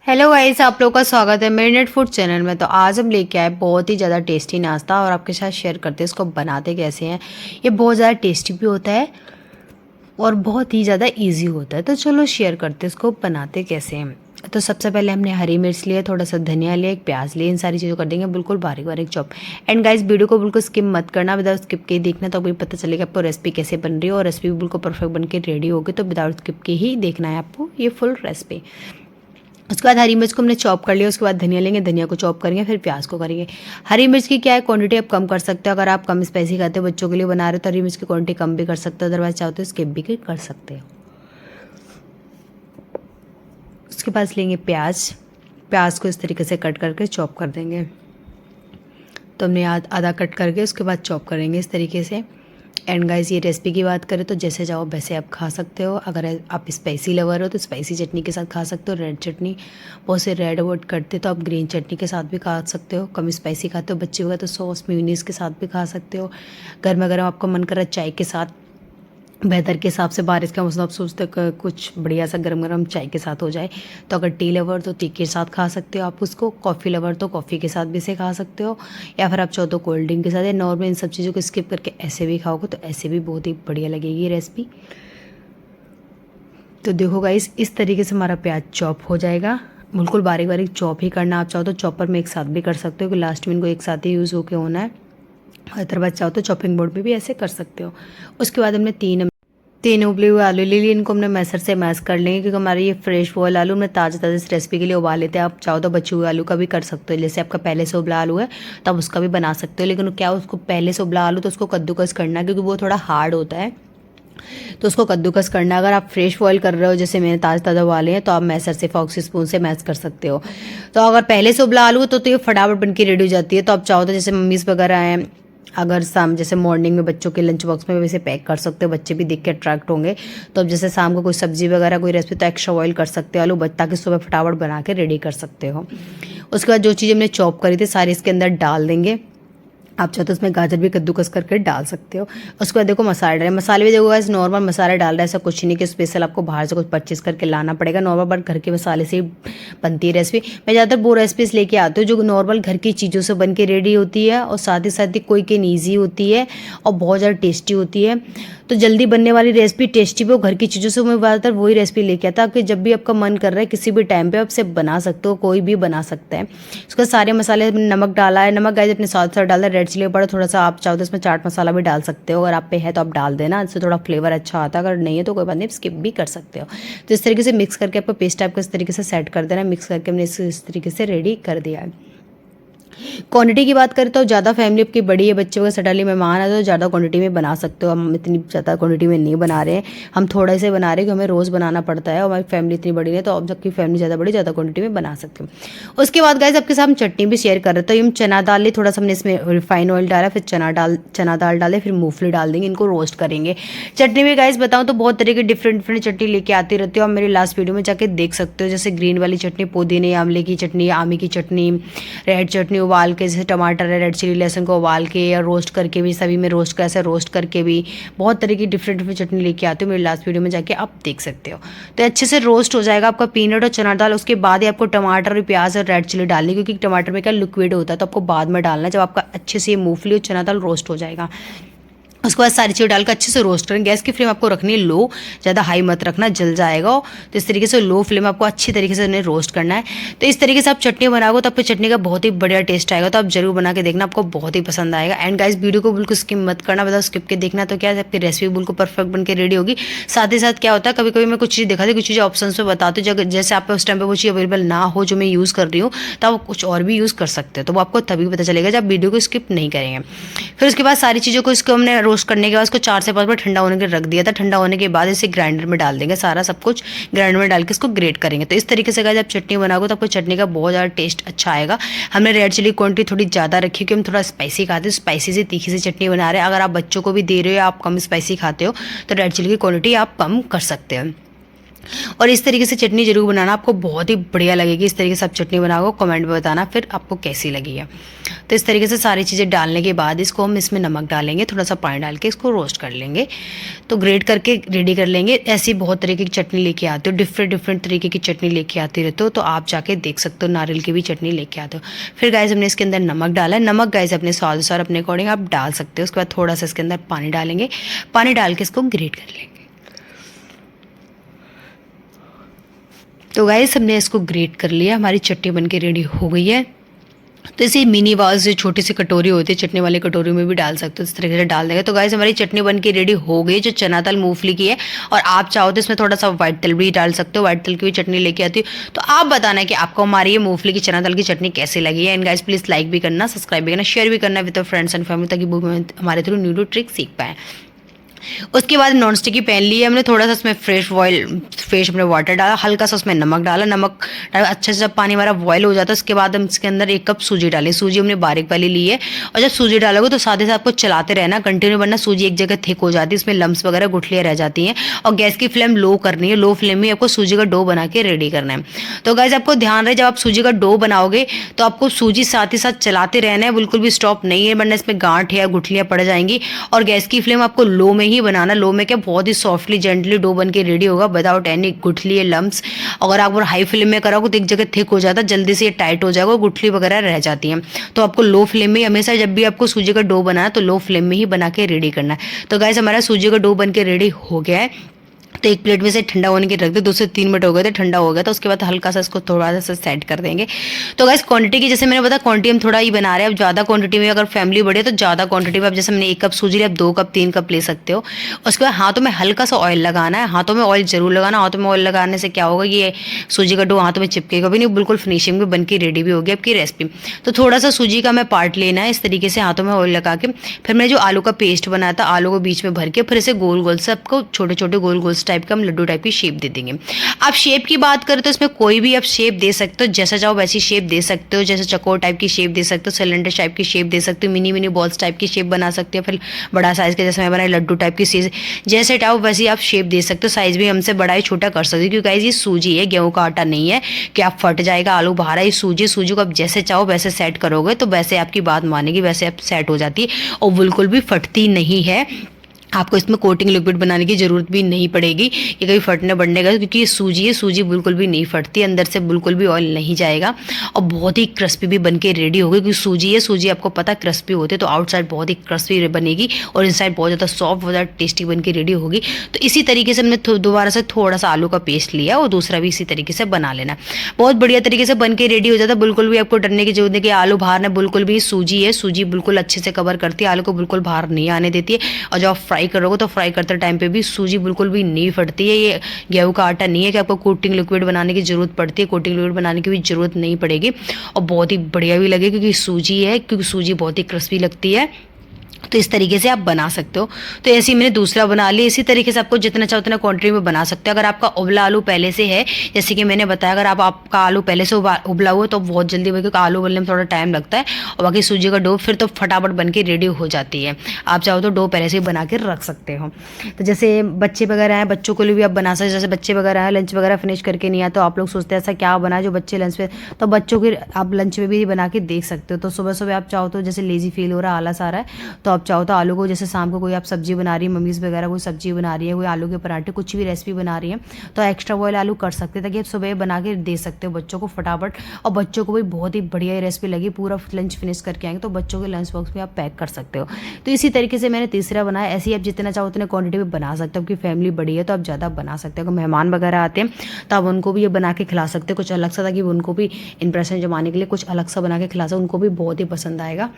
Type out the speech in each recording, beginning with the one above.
Hello guys, आप लोगों का स्वागत है मेरे नेट फूड चैनल में। तो आज हम लेके आए बहुत ही ज़्यादा टेस्टी नाश्ता और आपके साथ शेयर करते हैं इसको बनाते कैसे हैं। ये बहुत ज़्यादा टेस्टी भी होता है और बहुत ही ज़्यादा इजी होता है। तो चलो शेयर करते हैं इसको बनाते कैसे हैं। तो सबसे पहले हमने हरी मिर्च लिया, थोड़ा सा धनिया लिया, एक प्याज लिया। इन सारी चीज़ों कर देंगे बिल्कुल बारीक बारीक चॉप। एंड गाइस, वीडियो को बिल्कुल स्किप मत करना, विदाउट स्किप के ही देखना, तो अभी पता चलेगा आपको रेसिपी कैसे बन रही है। और रेसिपी बिल्कुल परफेक्ट बन के रेडी होगी, तो विदाउट स्किप के ही देखना है आपको ये फुल रेसिपी। उसके बाद हरी मिर्च को हमने चॉप कर लिया। उसके बाद धनिया लेंगे, धनिया को चॉप करेंगे, फिर प्याज को करेंगे। हरी मिर्च की क्या है क्वांटिटी आप कम कर सकते हो। अगर आप कम स्पाइसी खाते हो, बच्चों के लिए बना रहे हो, तो हरी मिर्च की क्वांटिटी कम भी कर सकते हो, अदरवाइज चाहो तो स्किप भी कर सकते हो। उसके बाद लेंगे प्याज। प्याज को इस तरीके से कट करके चॉप कर देंगे। तो हमने आधा कट करके उसके बाद चॉप करेंगे इस तरीके से। एंड गाइस, ये रेसिपी की बात करें तो जैसे चाहो वैसे आप खा सकते हो। अगर आप स्पाइसी लवर हो तो स्पाइसी चटनी के साथ खा सकते हो। रेड चटनी बहुत से रेड अवॉइड करते तो आप ग्रीन चटनी के साथ भी खा सकते हो। कम स्पाइसी खाते हो बच्चे वगैरह तो सॉस मेयोनीज के साथ भी खा सकते हो। गर्मा गर्म आपको मन कर रहा है चाय के साथ, वेदर के हिसाब से बारिश का मौसम आप सोचते हो कुछ बढ़िया सा गरम गरम चाय के साथ हो जाए, तो अगर टी लवर तो टी के साथ खा सकते हो आप उसको। कॉफ़ी लवर तो कॉफ़ी के साथ भी इसे खा सकते हो, या फिर आप चाहो तो कोल्ड ड्रिंक के साथ, या नॉर्मल इन सब चीज़ों को स्किप करके ऐसे भी खाओगे तो ऐसे भी बहुत ही बढ़िया लगेगी ये रेसिपी। तो देखो गाइस, इस तरीके से हमारा प्याज चॉप हो जाएगा। बिल्कुल बारीक बारीक चॉप ही करना। आप चाहो तो चॉपर में एक साथ भी कर सकते हो कि लास्ट में इनको एक साथ ही यूज़ होके होना है। अदरवाइज चाहो तो चॉपिंग बोर्ड में भी ऐसे कर सकते हो। उसके बाद हमने तीन उबले हुए आलू ले लिए। इनको हमने मैसर से मैश कर लेंगे, क्योंकि हमारे ये फ्रेश बॉयल आलू हमने ताज़ा ताज़ा इस रेसिपी के लिए उबाल लेते हैं। आप चाहो तो बचे हुए आलू का भी कर सकते हो। जैसे आपका पहले से उबला आलू है तो आप उसका भी बना सकते हो, लेकिन क्या उसको पहले से उबला आलू तो उसको कद्दूकस करना है, क्योंकि वो थोड़ा हार्ड होता है, तो उसको कद्दूकस करना है। अगर आप फ्रेश बॉयल कर रहे हो जैसे मैंने ताज़ा ताज़ा उबाले हैं, तो आप मैसर से फॉक्स स्पून से मैश कर सकते हो। तो अगर पहले से उबला आलू है तो ये फटाफट बन के रेडी हो जाती है। तो आप चाहो तो जैसे मम्मीज़ वगैरह हैं, अगर शाम जैसे मॉर्निंग में बच्चों के लंच बॉक्स में वैसे पैक कर सकते हो, बच्चे भी देख के अट्रैक्ट होंगे। तो अब जैसे शाम को कोई सब्जी वगैरह कोई रेसिपी तो एक्स्ट्रा बॉयल कर सकते हो आलू, ताकि सुबह फटाफट बना के रेडी कर सकते हो। उसके बाद जो चीज़ हमने चॉप करी थी सारी इसके अंदर डाल देंगे। आप चाहो तो उसमें गाजर भी कद्दूकस करके डाल सकते हो। उसके बाद देखो मसाले डालें। मसाले भी देखो गाइस, नॉर्मल मसाला डाल रहा है, ऐसा कुछ नहीं कि स्पेशल आपको बाहर से कुछ परचेस करके लाना पड़ेगा। नॉर्मल बट घर के मसाले से ही बनती है रेसिपी। मैं ज़्यादातर वो रेसिपीज लेके आती हूँ जो नॉर्मल घर की चीज़ों से बन के रेडी होती है, और साथ ही क्विक एंड ईजी होती है और बहुत ज़्यादा टेस्टी होती है। तो जल्दी बनने वाली रेसिपी, टेस्टी भी, और घर की चीज़ों से मैं ज़्यादातर वही रेसिपी लेके आता, कि जब भी आपका मन कर रहा है किसी भी टाइम पे आप इसे बना सकते हो, कोई भी बना सकता है। उसके सारे मसाले, नमक डाला है, नमक गाइस अपने स्वाद से डाला है। रेड चिली पाउडर थोड़ा सा, आप चाहो तो इसमें चाट मसाला भी डाल सकते हो, अगर आप पे है तो आप डाल देना, इससे थोड़ा फ्लेवर अच्छा आता है। अगर नहीं है तो कोई बात नहीं, स्किप भी कर सकते हो। तो इस तरीके से मिक्स करके आपको पेस्ट टाइप का इस तरीके से सेट कर देना। मिक्स करके हमने इस तरीके से रेडी कर दिया है। क्वांटिटी की बात करें तो ज़्यादा फैमिली आपकी बड़ी है, बच्चे वगैरह सडनली मेहमान है, तो ज़्यादा क्वांटिटी में बना सकते हो। हम इतनी ज़्यादा क्वांटिटी में नहीं बना रहे हैं, हम थोड़ा से बना रहे हैं, क्योंकि हमें रोज़ बनाना पड़ता है और हमारी फैमिली इतनी बड़ी है, तो अब जबकि फैमिली ज़्यादा बड़ी, ज़्यादा क्वांटिटी में बना सकते हो। उसके बाद गाइस आपके साथ हम चटनी भी शेयर कर रहे हैं। तो हम चना दाल ली, थोड़ा सा हमने इसमें रिफाइन ऑयल डाला, फिर चना दाल डाले, फिर मूंगफली डाल देंगे, इनको रोस्ट करेंगे। चटनी भी गाइस बताऊँ तो बहुत तरह की डिफरेंट डिफरेंट चटनी लेके आती रहती हो। आप मेरी लास्ट वीडियो में जाके देख सकते हो, जैसे ग्रीन वाली चटनी, पुदीने आंवले की चटनी, आमी की चटनी, रेड चटनी उबाल के, जैसे टमाटर है, रेड चिली लहसुन को उबाल के या रोस्ट करके भी, सभी में रोस्ट कैसे रोस्ट करके भी बहुत तरह की डिफरेंट डिफरेंट चटनी लेके आते हो। मेरी लास्ट वीडियो में जाके आप देख सकते हो। तो अच्छे से रोस्ट हो जाएगा आपका पीनट और चना दाल। उसके बाद ही आपको टमाटर और प्याज और रेड चिली डालनी, क्योंकि टमाटर में क्या लिक्विड होता है, तो आपको बाद में डालना है जब आपका अच्छे से ये मूंगफली और चना दाल रोस्ट हो जाएगा। उसके बाद सारी चीज़ डालकर अच्छे से रोस्ट करें। गैस की फ्लेम आपको रखनी है लो, ज़्यादा हाई मत रखना, जल जाएगा। तो इस तरीके से लो फ्लेम आपको अच्छी तरीके से उन्हें रोस्ट करना है। तो इस तरीके से आप चटनी बनाओगे तो आपकी चटनी का बहुत ही बढ़िया टेस्ट आएगा। तो आप जरूर बना के देखना, आपको बहुत ही पसंद आएगा। एंड गाइस, वीडियो को बिल्कुल स्किप मत करना, बताओ स्किप के देखना, तो क्या है आपकी रेसिपी बिल्कुल परफेक्ट बन के रेडी होगी। साथ ही साथ क्या होता है, कभी कभी मैं कुछ चीज़ दिखाती हूँ, कुछ चीज़ें ऑप्शन पे बताती हूँ, जैसे आप उस टाइम पे वो चीज़ अवेलेबल ना हो जो मैं यूज़ कर रही हूँ, तो आप कुछ और भी यूज़ कर सकते हो। तो वो आपको तभी पता चलेगा जब वीडियो को स्किप नहीं करेंगे। फिर उसके बाद सारी चीज़ों को इसको हमने रोस्ट करने के बाद उसको 4 से 5 बार ठंडा होने के रख दिया था। ठंडा होने के बाद इसे ग्राइंडर में डाल देंगे, सारा सब कुछ ग्राइंडर में डाल के इसको ग्रेट करेंगे। तो इस तरीके से जब चटनी बनाओगे तो आपको चटनी का बहुत ज़्यादा टेस्ट अच्छा आएगा। हमने रेड चिली क्वांटिटी थोड़ी ज़्यादा रखी, क्योंकि हम थोड़ा स्पाइसी खाते हैं, स्पाइसी से तीखी से चटनी बना रहे हैं। अगर आप बच्चों को भी दे रहे हो या आप कम स्पाइसी खाते हो तो रेड चिली की क्वांटिटी आप कम कर सकते हो। और इस तरीके से चटनी जरूर बनाना, आपको बहुत ही बढ़िया लगेगी। इस तरीके से आप चटनी बनाओ, कमेंट में बताना फिर आपको कैसी लगी है। तो इस तरीके से सारी चीज़ें डालने के बाद इसको हम इसमें नमक डालेंगे, थोड़ा सा पानी डाल के इसको रोस्ट कर लेंगे। तो ग्रेट करके रेडी कर लेंगे। ऐसी बहुत तरीके की चटनी लेके आते हो, डिफरेंट डिफरेंट तरीके की चटनी लेके आते रहते हो, तो आप जाके देख सकते हो, नारियल की भी चटनी लेके आते हो। फिर गाइस हमने इसके अंदर नमक डाला है। नमक गाइस अपने स्वाद अनुसार अपने अकॉर्डिंग आप डाल सकते हो। उसके बाद थोड़ा सा इसके अंदर पानी डालेंगे, पानी डाल के इसको ग्रेट कर लेंगे। तो गाइस हमने इसको ग्रेट कर लिया, हमारी चटनी बनके रेडी हो गई है। तो इसे मिनी बाउल से छोटी सी कटोरी होती है, चटनी वाली कटोरी में भी डाल सकते हो, इस तरीके से डाल देंगे। तो गाइस हमारी चटनी बन के रेडी हो गई, जो चना दाल मूंगफली की है। और आप चाहो तो इसमें थोड़ा सा व्हाइट तिल भी डाल सकते हो, व्हाइट तिल की भी चटनी लेके आती हूँ। तो आप बताना कि आपको हमारी ये मूंगफली की चना दाल की चटनी कैसी लगी है। एंड गाइस प्लीज लाइक भी करना, सब्सक्राइब भी करना, शेयर भी करना विद फ्रेंड्स एंड फैमिली, ताकि वो हमारे थ्रू न्यू ट्रिक सीख पाए। उसके बाद नॉन स्टिक की पैन ली है हमने, थोड़ा सा उसमें फ्रेश हमने वाटर डाला, हल्का सा उसमें नमक डाला, नमक डाला अच्छे से जब पानी हमारा बॉयल हो जाता है, उसके बाद हम इसके अंदर 1 कप सूजी डालें। सूजी हमने बारीक वाली ली है। और जब सूजी डालोगे तो साथ ही साथ आपको चलाते रहना कंटिन्यू, वरना सूजी एक जगह थिक हो जाती है, इसमें लम्स वगैरह गुठलियाँ रह जाती हैं। और गैस की फ्लेम लो करनी है, लो फ्लेम में आपको सूजी का डो बना के रेडी करना है। तो गाइस आपको ध्यान रहे, जब आप सूजी का डो बनाओगे तो आपको सूजी साथ ही साथ चलाते रहना है, बिल्कुल भी स्टॉप नहीं है, वरना इसमें गांठ या गुठलियाँ पड़ जाएंगी। और गैस की फ्लेम आपको लो में ही बनाना, लो में क्या बहुत ही सॉफ्टली जेंटली डो बन के रेडी होगा विदाउट एनी गुठली या लम्स। अगर आप हाई फ्लेम में कराओगे तो एक जगह थिक हो जाता है, जल्दी से ये टाइट हो जाएगा, गुठली वगैरह रह जाती है। तो आपको लो फ्लेम में हमेशा, जब भी आपको सूजी का डो बनाना तो लो फ्लेम में ही बना के रेडी करना है। तो गाइस हमारा सूजी का डो बन के रेडी हो गया है। तो एक प्लेट में से ठंडा होने के रख दे, 2 से 3 मिनट हो गए थे, ठंडा हो गया। तो उसके बाद हल्का सा इसको थोड़ा सा सेट कर देंगे। तो गाइस क्वांटिटी की, जैसे मैंने बताया क्वांटिटी हम थोड़ा ही बना रहे हैं। अब ज़्यादा क्वांटिटी में अगर फैमिली बढ़े तो ज़्यादा क्वांटिटी में, अब जैसे हमने 1 कप सूजी लिया, अब 2 कप 3 कप ले सकते हो। उसके बाद हाथों में हल्का सा ऑयल लगाना है, हाथों में ऑयल जरूर लगाना। हाथों में ऑयल लगाने से क्या होगा, ये सूजी का डो हाथों में चिपकेगा भी नहीं, बिल्कुल फिनिशिंग में बन के रेडी भी होगी आपकी रेसिपी। तो थोड़ा सा सूजी का हमें पार्ट लेना है, इस तरीके से हाथों में ऑयल लगा के। फिर मैंने जो आलू का पेस्ट बनाया था, आलू को बीच में भर के फिर इसे गोल गोल से आपको छोटे छोटे गोल गोल टाइप का हम लड्डू टाइप की शेप दे देंगे। आप शेप की बात करें तो इसमें कोई भी आप शेप दे सकते हो, जैसा चाहो वैसी शेप दे सकते हो। जैसे चकोर टाइप की शेप दे सकते हो, सिलेंडर टाइप की शेप दे सकते हो, मिनी मिनी बॉल्स टाइप की शेप बना सकते हो, फिर बड़ा साइज के जैसे मैं बनाई लड्डू टाइप की चीज, जैसे चाहो वैसी आप शेप दे सकते हो। साइज भी हमसे बड़ा ही छोटा कर सकते हो, क्योंकि गाइस ये सूजी है, गेहूं का आटा नहीं है कि आप फट जाएगा आलू बाहर है। सूजी को आप जैसे चाहो वैसे सेट करोगे तो वैसे आपकी बात मानेगी, वैसे आप सेट हो जाती है और बिल्कुल भी फटती नहीं है। आपको इसमें कोटिंग लिक्विड बनाने की ज़रूरत भी नहीं पड़ेगी, ये कभी फटने बढ़ने का, क्योंकि ये सूजी है, सूजी बिल्कुल भी नहीं फटती, अंदर से बिल्कुल भी ऑयल नहीं जाएगा। और बहुत ही क्रिस्पी भी बन के रेडी होगी, क्योंकि सूजी है, सूजी आपको पता क्रिस्पी होती है, तो आउटसाइड बहुत ही क्रिस्पी बनेगी और इनसाइड बहुत ज़्यादा सॉफ्ट, बहुत ज़्यादा टेस्टी बन के रेडी होगी। तो इसी तरीके से हमने दोबारा से थोड़ा सा आलू का पेस्ट लिया और दूसरा भी इसी तरीके से बना लेना। बहुत बढ़िया तरीके से बन के रेडी हो जाता है, बिल्कुल भी आपको डरने की जरूरत नहीं कि आलू बाहर ना, बिल्कुल भी सूजी है, सूजी बिल्कुल अच्छे से कवर करती है, आलू को बिल्कुल बाहर नहीं आने देती है। और जब आप फ्राई करोगे तो फ्राई करते टाइम पे भी सूजी बिल्कुल भी नहीं फटती है। ये गेहूं का आटा नहीं है कि आपको कोटिंग लिक्विड बनाने की जरूरत पड़ती है, कोटिंग लिक्विड बनाने की भी जरूरत नहीं पड़ेगी। और बहुत ही बढ़िया भी लगेगी, क्योंकि सूजी है, क्योंकि सूजी बहुत ही क्रिस्पी लगती है। तो इस तरीके से आप बना सकते हो। तो ऐसे ही मैंने दूसरा बना लिया। इसी तरीके से आपको जितना चाहो उतना क्वांटिटी में बना सकते हो। अगर आपका उबला आलू पहले से है, जैसे कि मैंने बताया, अगर आपका आलू पहले से उबला हुआ तो बहुत जल्दी बनेगा, क्योंकि आलू उबलने में थोड़ा टाइम लगता है। और बाकी सूजी का डो फिर तो फटाफट बन के रेडी हो जाती है। आप चाहो तो डो पहले से ही बना के रख सकते हो। तो जैसे बच्चे वगैरह हैं, बच्चों के लिए भी आप बना सकते हो। जैसे बच्चे वगैरह हैं, लंच वगैरह फिनिश करके नहीं आए, तो आप लोग सोचते हैं ऐसा क्या बना जो बच्चे लंच में, तो बच्चों के आप लंच में भी बना के देख सकते हो। तो सुबह सुबह आप चाहो तो, जैसे लेजी फील हो रहा है, आलस आ रहा है, तो आप चाहो तो आलू को, जैसे शाम को कोई आप सब्जी बना रही है, मम्मीज वगैरह कोई सब्जी बना रही है, कोई आलू के पराठे, कुछ भी रेसिपी बना रही है, तो एक्स्ट्रा बॉयल आलू कर सकते हैं, ताकि आप सुबह बना के दे सकते हो बच्चों को फटाफट। और बच्चों को भी बहुत ही बढ़िया रेसिपी लगी, पूरा लंच फिनिश करके आएंगे तो बच्चों के लंच बॉक्स में आप पैक कर सकते हो। तो इसी तरीके से मैंने तीसरा बनाया। ऐसे ही आप जितना चाहो उतने क्वांटिटी में बना सकते हो। आपकी फैमिली बड़ी है तो आप ज़्यादा बना सकते हो। अगर मेहमान वगैरह आते हैं तो आप उनको भी ये बना के खिला सकते हो कुछ अलग सा, ताकि उनको भी इंप्रेशन जमाने के लिए कुछ अलग सा बना के खिला सकते, उनको भी बहुत ही पसंद आएगा।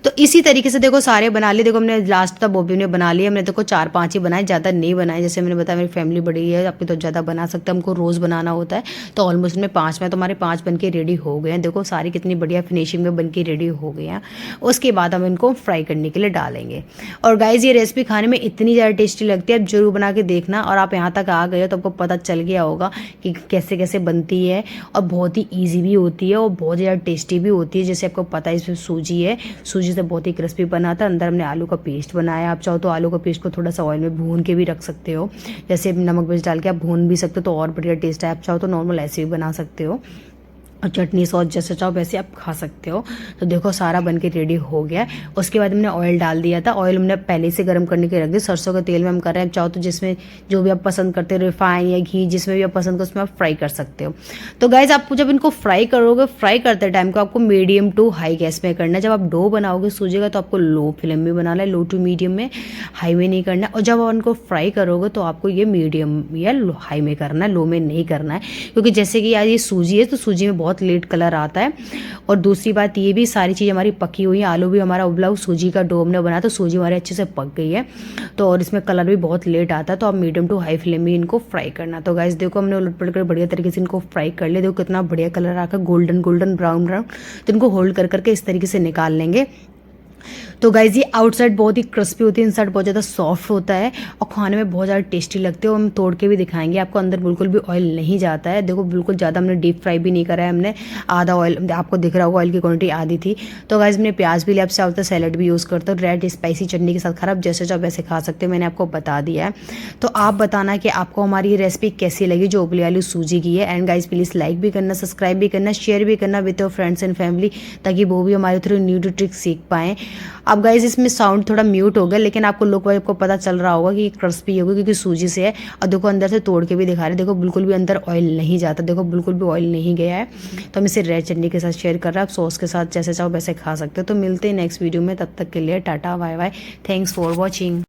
तो इसी तरीके से देखो सारे बना लिए। देखो हमने लास्ट तक बॉबी ने बना लिया, हमने देखो 4-5 ही बनाए, ज़्यादा नहीं बनाए। जैसे मैंने बताया मेरी फैमिली बड़ी है, आपकी तो ज़्यादा बना सकते हैं, हमको रोज़ बनाना होता है। तो ऑलमोस्ट में 5 में तो हमारे 5 बन के रेडी हो गए हैं। देखो सारी कितनी बढ़िया फिनिशिंग में बन के रेडी हो गए हैं। उसके बाद हम इनको फ्राई करने के लिए डालेंगे। और गाइज ये रेसिपी खाने में इतनी ज़्यादा टेस्टी लगती है, आप जरूर बना के देखना। और आप यहाँ तक आ गए हो तो आपको पता चल गया होगा कि कैसे कैसे बनती है, और बहुत ही ईजी भी होती है और बहुत ज़्यादा टेस्टी भी होती है। जैसे आपको पता है इसमें सूजी है, सूजी से बहुत ही क्रिस्पी बना था। अंदर हमने आलू का पेस्ट बनाया। आप चाहो तो आलू का पेस्ट को थोड़ा सा ऑयल में भून के भी रख सकते हो, जैसे नमक मिर्च डाल के आप भून भी सकते हो तो और बढ़िया टेस्ट है। आप चाहो तो नॉर्मल ऐसे भी बना सकते हो, और चटनी सॉस जैसे चाहो वैसे आप खा सकते हो। तो देखो सारा बन के रेडी हो गया है। उसके बाद हमने ऑयल डाल दिया था। ऑयल हमने पहले से गर्म करने के रख दिया। सरसों के तेल में हम कर रहे हैं। चाहो तो जिसमें जो भी आप पसंद करते हो, रिफाइन या घी, जिसमें भी आप पसंद करो उसमें आप फ्राई कर सकते हो। तो गाइज आप जब इनको फ्राई करोगे, फ्राई करते टाइम को आपको मीडियम टू हाई गैस में करना है। जब आप डो बनाओगे सूजी का तो आपको लो फ्लेम में बनाना है, लो टू मीडियम में, हाई में नहीं करना है। और जब आप उनको फ्राई करोगे तो आपको ये मीडियम या हाई में करना है, लो में नहीं करना है। क्योंकि जैसे कि यार ये सूजी है तो सूजी में बहुत लेट कलर आता है। और दूसरी बात ये भी सारी चीज़ हमारी पकी हुई है। आलू भी हमारा उबला, सूजी का डो हमने बनाया तो सूजी हमारी अच्छे से पक गई है। तो और इसमें कलर भी बहुत लेट आता है। तो आप मीडियम टू हाई फ्लेम में इनको फ्राई करना। तो गाइस देखो हमने उलट पलट कर बढ़िया तरीके से इनको फ्राई कर लिया। देखो कितना बढ़िया कलर आकर गोल्डन गोल्डन ब्राउन ब्राउन। तो इनको होल्ड कर करके इस तरीके से निकाल लेंगे। तो गाइज ये आउटसाइड बहुत ही क्रिस्पी होती है, इनसाइड बहुत ज़्यादा सॉफ्ट होता है और खाने में बहुत ज़्यादा टेस्टी लगते हैं। हम तोड़ के भी दिखाएंगे आपको। अंदर बिल्कुल भी ऑयल नहीं जाता है। देखो बिल्कुल ज़्यादा हमने डीप फ्राई भी नहीं करा है, हमने आधा ऑयल, आपको दिख रहा होगा ऑयल की क्वांटिटी आधी थी। तो गाइज मैंने प्याज भी लिया, आपसे होता है सैलड भी यूज़ करते हो, रेड स्पाइसी चटनी के साथ खराब जैसे चाहो वैसे खा सकते हो। मैंने आपको बता दिया है। तो आप बताना कि आपको हमारी ये रेसिपी कैसी लगी जो उबली आलू सूजी की है। एंड गाइज प्लीज़ लाइक भी करना, सब्सक्राइब भी करना, शेयर भी करना with your friends and family, ताकि वो भी हमारे थ्रू न्यू ट्रिक सीख पाएँ। अब गाइज इसमें साउंड थोड़ा म्यूट हो गया, लेकिन आपको लुक वाइज आपको पता चल रहा होगा कि क्रिस्पी होगी क्योंकि सूजी से है। और देखो अंदर से तोड़ के भी दिखा रहे, देखो बिल्कुल भी अंदर ऑयल नहीं जाता, देखो बिल्कुल भी ऑयल नहीं गया है। तो हम इसे रेड चटनी के साथ शेयर कर रहे हैं। आप सॉस के साथ जैसे चाहो वैसे खा सकते हो। तो मिलते हैं नेक्स्ट वीडियो में, तब तक के लिए tata bye bye, thanks for watching.